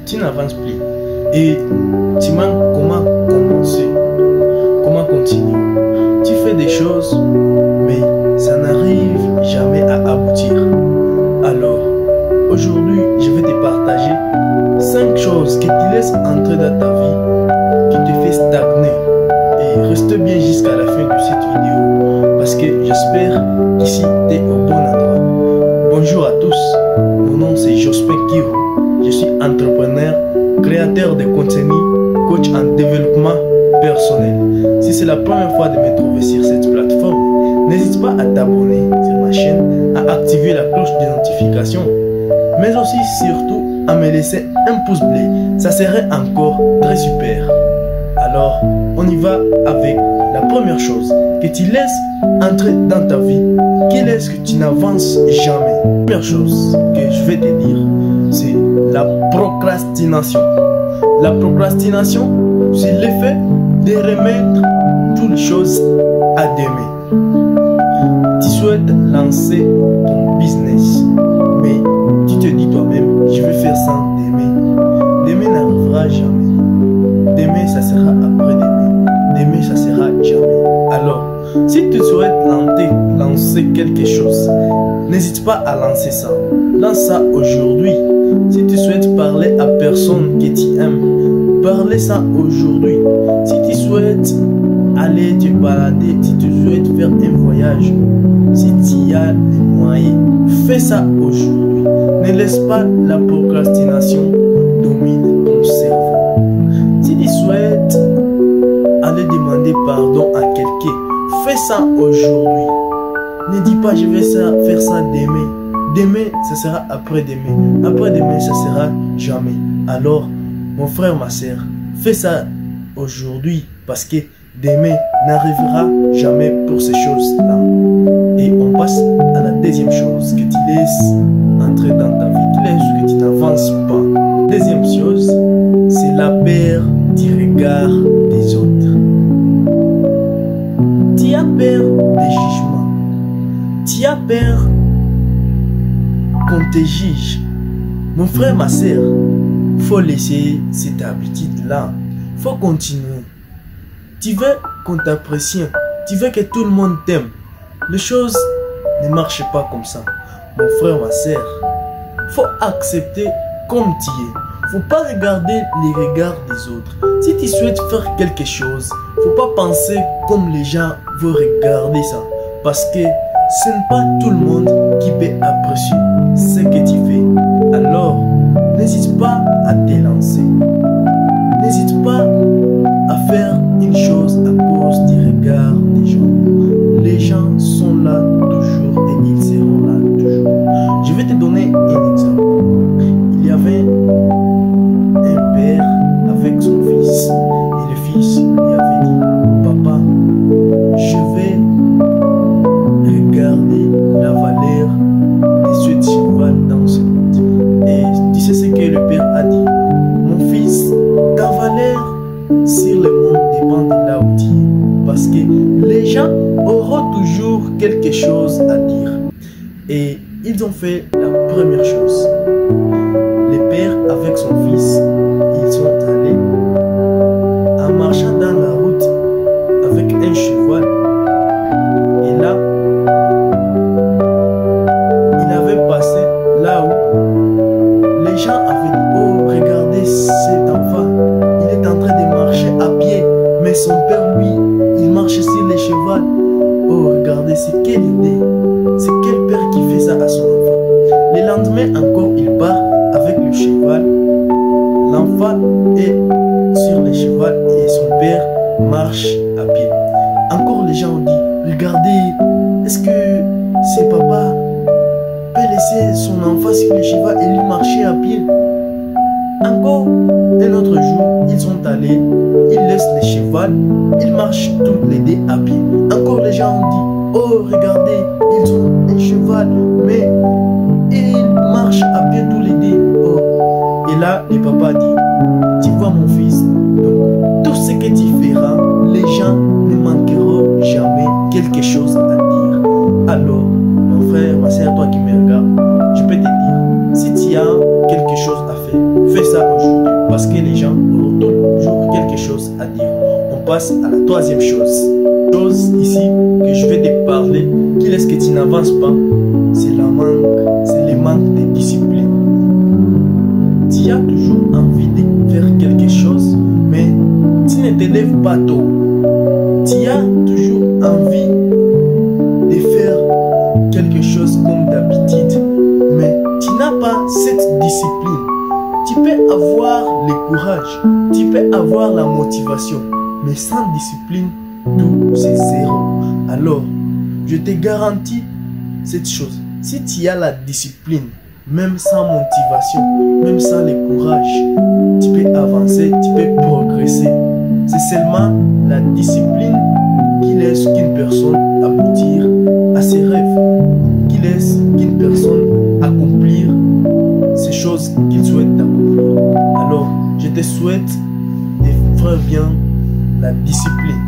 tu n'avances plus. Et tu manques comment commencer, comment continuer. Tu fais des choses, mais ça n'arrive jamais à aboutir. Alors, aujourd'hui, je vais te partager 5 choses qui te laissent entrer dans ta vie, qui te fait stagner. Et reste bien jusqu'à la fin de cette vidéo, parce que j'espère qu'ici, tu es au bon endroit. Bonjour à tous, mon nom c'est Jospin Kiro. Je suis entrepreneur, créateur de contenu, coach en développement personnel. Si c'est la première fois de me trouver sur cette plateforme, n'hésite pas à t'abonner sur ma chaîne, à activer la cloche de notification, mais aussi surtout à me laisser un pouce bleu. Ça serait encore très super. Alors, on y va avec la première chose que tu laisses entrer dans ta vie. Quelle est-ce que tu n'avances jamais? La première chose que je vais te dire, c'est la procrastination. La procrastination, c'est l'effet de remettre toutes les choses à demain. Tu souhaites lancer ton business, mais tu te dis toi-même, je vais faire ça demain. Demain n'arrivera jamais. Demain, ça sera après-demain. Demain, ça sera jamais. Alors, si tu souhaites lancer quelque chose, n'hésite pas à lancer ça. Lance ça aujourd'hui. Si tu souhaites parler à personne que tu aimes, parlez ça aujourd'hui. Si tu souhaites aller te balader, si tu souhaites faire un voyage, si tu as les moyens, fais ça aujourd'hui. Ne laisse pas la procrastination dominer ton cerveau. Si tu souhaites aller demander pardon à quelqu'un, fais ça aujourd'hui. Ne dis pas je vais faire ça demain. Demain, ça sera après-demain. Après-demain, ça sera jamais. Alors, mon frère, ma soeur, fais ça aujourd'hui parce que demain n'arrivera jamais pour ces choses-là. Et on passe à la deuxième chose que tu laisses entrer dans ta vie, que tu n'avances pas. Deuxième chose, c'est la peur du regard des autres. Tu as peur des jugements. Tu as peur qu'on te juge. Mon frère, ma soeur, faut laisser cette habitude-là. Faut continuer. Tu veux qu'on t'apprécie. Tu veux que tout le monde t'aime. Les choses ne marchent pas comme ça. Mon frère, ma soeur, faut accepter comme tu es. Faut pas regarder les regards des autres. Si tu souhaites faire quelque chose, faut pas penser comme les gens vont regarder ça. Parce que ce n'est pas tout le monde qui peut apprécier ce que tu fais. Alors, n'hésite pas à te lancer. N'hésite pas à faire une chose à cause du regard des gens. Les gens sont là toujours et ils seront là toujours. Je vais te donner un exemple. Il y avait un père avec son fils. Et le fils lui avait dit, papa, je vais regarder la valeur des yeux de cheval dans ce monde. Et tu sais ce que le père a dit? Mon fils, ta valeur sur le monde dépend de là où tu es. Parce que les gens auront toujours quelque chose à dire. Et ils ont fait la première chose. Le père avec son fils, ils sont allés en marchant dans la route avec un cheval. Et là, il avait passé là où les gens avaient dit, oh, regardez cet enfant, il est en train de marcher à pied, mais son père, lui, il marche sur les chevaux. Oh, regardez, c'est quelle idée, c'est quel père qui fait ça à son enfant. Le lendemain encore, il part avec le cheval. L'enfant est sur le cheval et son père marche à pied. Encore les gens ont dit, regardez, est-ce que c'est papa peut laisser son enfant sur le cheval et lui marcher à pied? Encore un autre jour, ils sont allés, ils laissent le cheval, ils marchent tous les deux à pied. Encore les gens ont dit, oh regardez, ils ont un cheval, mais ils marchent à pied tous les deux. Oh. Et là, le papa dit, tu vois mon fils, donc tout ce que tu feras, les gens ne manqueront jamais quelque chose à dire. Alors, mon frère, ma soeur, toi qui me regardes, je peux te dire, si tu as quelque chose à faire, fais ça aujourd'hui. parce que les gens auront toujours quelque chose à dire. On passe à la troisième chose. Chose ici que je vais te parler, qu'il est-ce que tu n'avances pas, c'est le manque de discipline. Tu as toujours envie de faire quelque chose, mais tu ne te lèves pas tôt. Tu as toujours envie de faire quelque chose comme d'habitude, mais tu n'as pas cette discipline. Tu peux avoir le courage, tu peux avoir la motivation, mais sans discipline, tout c'est zéro. Alors, je te garantis cette chose. Si tu as la discipline, même sans motivation, même sans le courage, tu peux avancer, tu peux progresser. C'est seulement la discipline qui laisse qu'une personne aboutir à ses rêves, qui laisse qu'une personne accomplir ces choses qu'il souhaite accomplir. Alors, je te souhaite de faire bien la discipline.